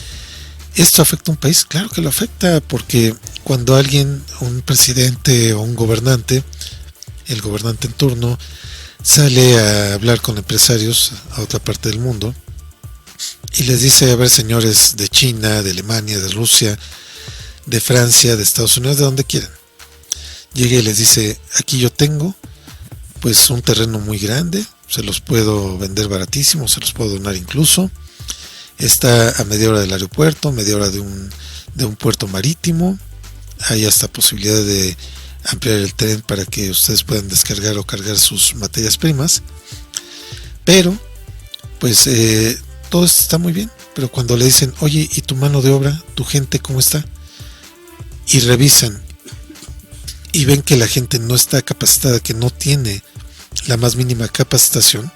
¿esto afecta a un país? Claro que lo afecta, porque cuando alguien, un presidente o un gobernante, el gobernante en turno, sale a hablar con empresarios a otra parte del mundo y les dice, a ver, señores de China, de Alemania, de Rusia, de Francia, de Estados Unidos, de donde quieran, llega y les dice, aquí yo tengo pues un terreno muy grande, se los puedo vender baratísimo, se los puedo donar incluso, está a media hora del aeropuerto, media hora de un puerto marítimo, hay hasta posibilidad de ampliar el tren para que ustedes puedan descargar o cargar sus materias primas, pero pues todo esto está muy bien, pero cuando le dicen, oye, ¿y tu mano de obra, tu gente cómo está? Y revisan y ven que la gente no está capacitada, que no tiene la más mínima capacitación.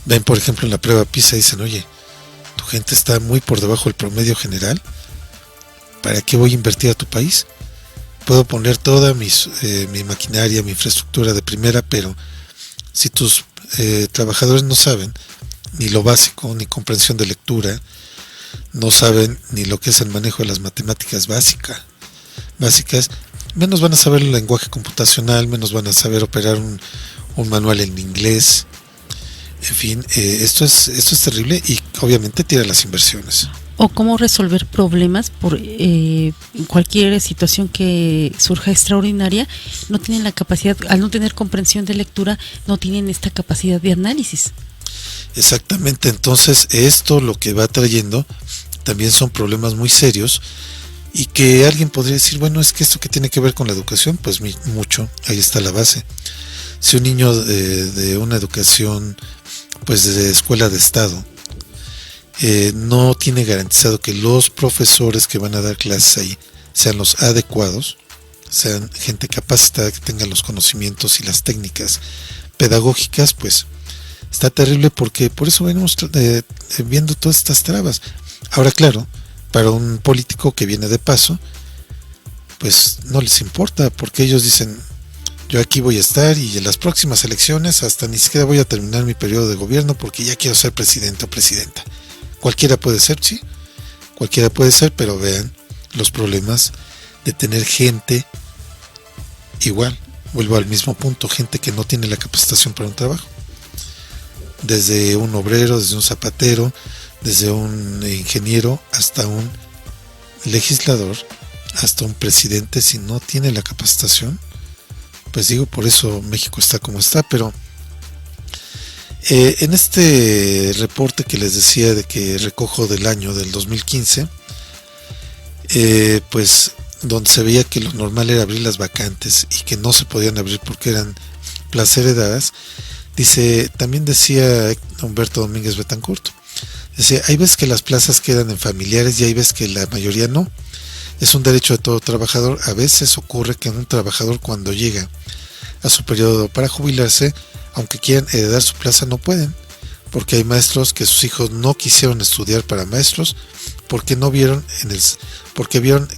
Ven, por ejemplo, en la prueba PISA, dicen, oye, tu gente está muy por debajo del promedio general, ¿para qué voy a invertir a tu país? Puedo poner toda mi maquinaria, mi infraestructura de primera, pero si tus trabajadores no saben ni lo básico, ni comprensión de lectura, no saben ni lo que es el manejo de las matemáticas básicas, menos van a saber el lenguaje computacional, menos van a saber operar un manual en inglés. En fin, esto es terrible y obviamente tira las inversiones. O cómo resolver problemas por cualquier situación que surja extraordinaria. No tienen la capacidad, al no tener comprensión de lectura, no tienen esta capacidad de análisis. Exactamente, entonces esto lo que va trayendo también son problemas muy serios y que alguien podría decir, bueno, es que esto que tiene que ver con la educación, pues mucho, ahí está la base. Si un niño de una educación pues de escuela de estado no tiene garantizado que los profesores que van a dar clases ahí sean los adecuados, sean gente capacitada que tenga los conocimientos y las técnicas pedagógicas, pues está terrible, porque por eso venimos viendo todas estas trabas. Ahora, claro, para un político que viene de paso, pues no les importa, porque ellos dicen, yo aquí voy a estar y en las próximas elecciones hasta ni siquiera voy a terminar mi periodo de gobierno porque ya quiero ser presidente o presidenta. Cualquiera puede ser, sí, cualquiera puede ser, pero vean los problemas de tener gente igual, vuelvo al mismo punto, gente que no tiene la capacitación para un trabajo. Desde un obrero, desde un zapatero, desde un ingeniero, hasta un legislador, hasta un presidente, si no tiene la capacitación, pues digo, por eso México está como está. Pero en este reporte que les decía de que recojo del año del 2015, pues donde se veía que lo normal era abrir las vacantes y que no se podían abrir porque eran plazas heredadas, también decía Humberto Domínguez Betancourt, decía, hay veces que las plazas quedan en familiares y hay veces que la mayoría no. Es un derecho de todo trabajador. A veces ocurre que un trabajador cuando llega a su periodo para jubilarse, aunque quieran heredar su plaza no pueden, porque hay maestros que sus hijos no quisieron estudiar para maestros porque vieron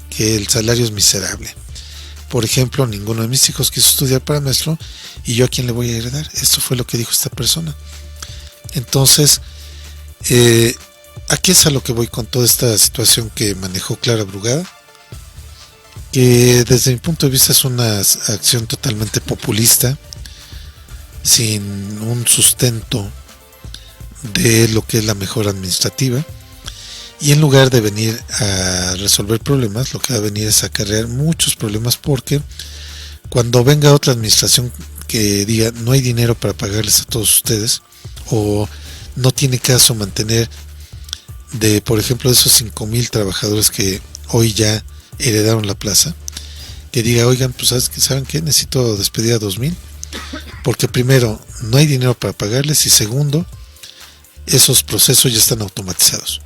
que el salario es miserable. Por ejemplo, ninguno de mis hijos quiso estudiar para maestro, y yo a quién le voy a heredar. Esto fue lo que dijo esta persona. Entonces, aquí es a lo que voy con toda esta situación que manejó Clara Brugada, que desde mi punto de vista es una acción totalmente populista, sin un sustento de lo que es la mejora administrativa, y en lugar de venir a resolver problemas, lo que va a venir es a acarrear muchos problemas, porque cuando venga otra administración que diga no hay dinero para pagarles a todos ustedes, o no tiene caso mantener por ejemplo, de esos 5,000 trabajadores que hoy ya heredaron la plaza, que diga, oigan, pues ¿saben qué? Necesito despedir a 2,000, porque primero, no hay dinero para pagarles, y segundo, esos procesos ya están automatizados.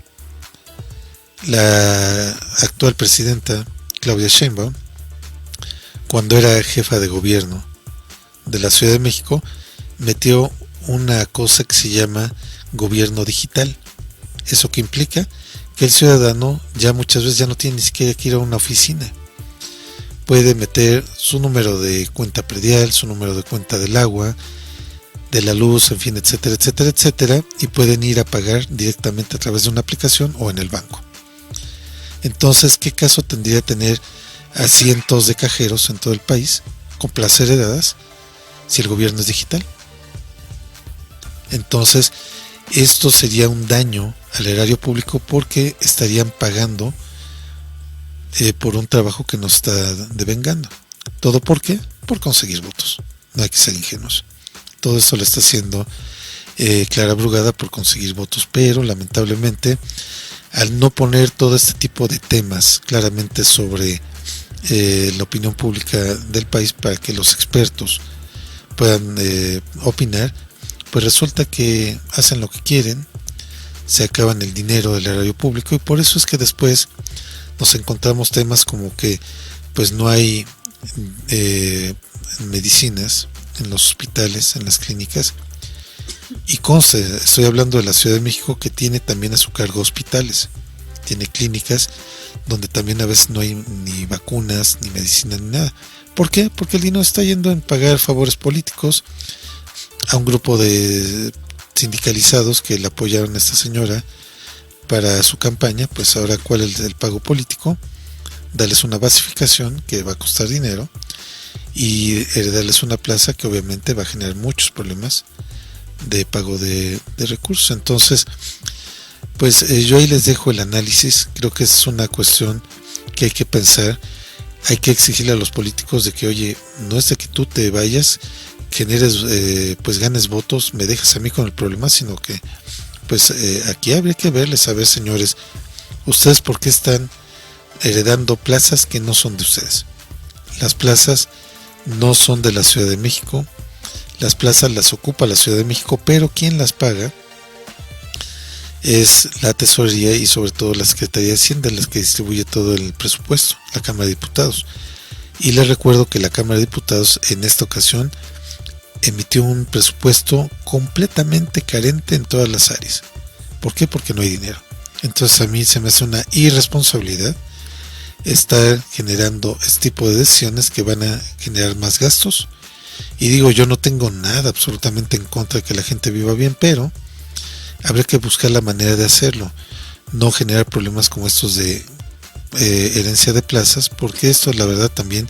La actual presidenta, Claudia Sheinbaum, cuando era jefa de gobierno de la Ciudad de México, metió una cosa que se llama gobierno digital. ¿Eso que implica? Que el ciudadano ya muchas veces ya no tiene ni siquiera que ir a una oficina. Puede meter su número de cuenta predial, su número de cuenta del agua, de la luz, en fin, etcétera, etcétera, etcétera, y pueden ir a pagar directamente a través de una aplicación o en el banco. Entonces, ¿qué caso tendría tener a cientos de cajeros en todo el país con plazas heredadas si el gobierno es digital? Entonces, esto sería un daño al erario público, porque estarían pagando por un trabajo que nos está devengando. ¿Todo por qué? Por conseguir votos. No hay que ser ingenuos. Todo esto lo está haciendo Clara Brugada por conseguir votos, pero lamentablemente, al no poner todo este tipo de temas claramente sobre la opinión pública del país para que los expertos puedan opinar, pues resulta que hacen lo que quieren, se acaban el dinero del erario público, y por eso es que después nos encontramos temas como que pues no hay medicinas en los hospitales, en las clínicas, y conste, estoy hablando de la Ciudad de México, que tiene también a su cargo hospitales, tiene clínicas donde también a veces no hay ni vacunas, ni medicina, ni nada. ¿Por qué? Porque el dinero está yendo en pagar favores políticos a un grupo de sindicalizados que le apoyaron a esta señora para su campaña. Pues ahora, ¿cuál es el pago político? Darles una basificación que va a costar dinero, y heredarles una plaza que obviamente va a generar muchos problemas de pago de recursos. Entonces, pues yo ahí les dejo el análisis. Creo que es una cuestión que hay que pensar. Hay que exigirle a los políticos de que, oye, no es de que tú te vayas, generes, pues ganes votos, me dejas a mí con el problema, sino que pues aquí habría que verles, a ver, señores, ustedes por qué están heredando plazas que no son de ustedes. Las plazas no son de la Ciudad de México, las plazas las ocupa la Ciudad de México, pero quien las paga es la Tesorería y sobre todo la Secretaría de Hacienda, las que distribuye todo el presupuesto, la Cámara de Diputados. Y les recuerdo que la Cámara de Diputados en esta ocasión emitió un presupuesto completamente carente en todas las áreas. ¿Por qué? Porque no hay dinero. Entonces a mí se me hace una irresponsabilidad estar generando este tipo de decisiones que van a generar más gastos. Y digo, yo no tengo nada absolutamente en contra de que la gente viva bien, pero habría que buscar la manera de hacerlo, no generar problemas como estos de herencia de plazas, porque esto la verdad también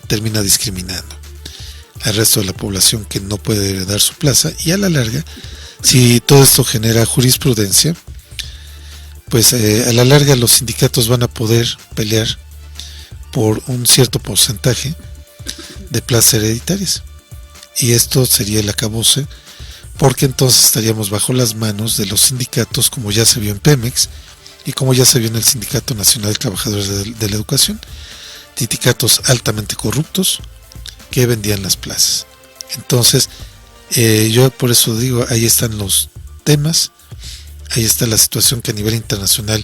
termina discriminando al resto de la población que no puede heredar su plaza. Y a la larga, si todo esto genera jurisprudencia, pues a la larga los sindicatos van a poder pelear por un cierto porcentaje de plazas hereditarias, y esto sería el acabose, porque entonces estaríamos bajo las manos de los sindicatos, como ya se vio en Pemex y como ya se vio en el Sindicato Nacional de Trabajadores de la Educación, sindicatos altamente corruptos que vendían las plazas. Entonces yo por eso digo, ahí están los temas, ahí está la situación, que a nivel internacional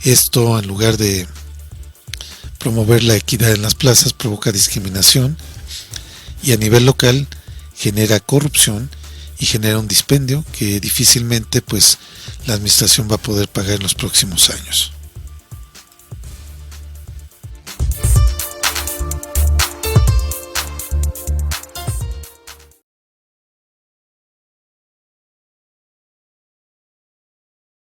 esto, en lugar de promover la equidad en las plazas, provoca discriminación, y a nivel local genera corrupción y genera un dispendio que difícilmente pues la administración va a poder pagar en los próximos años.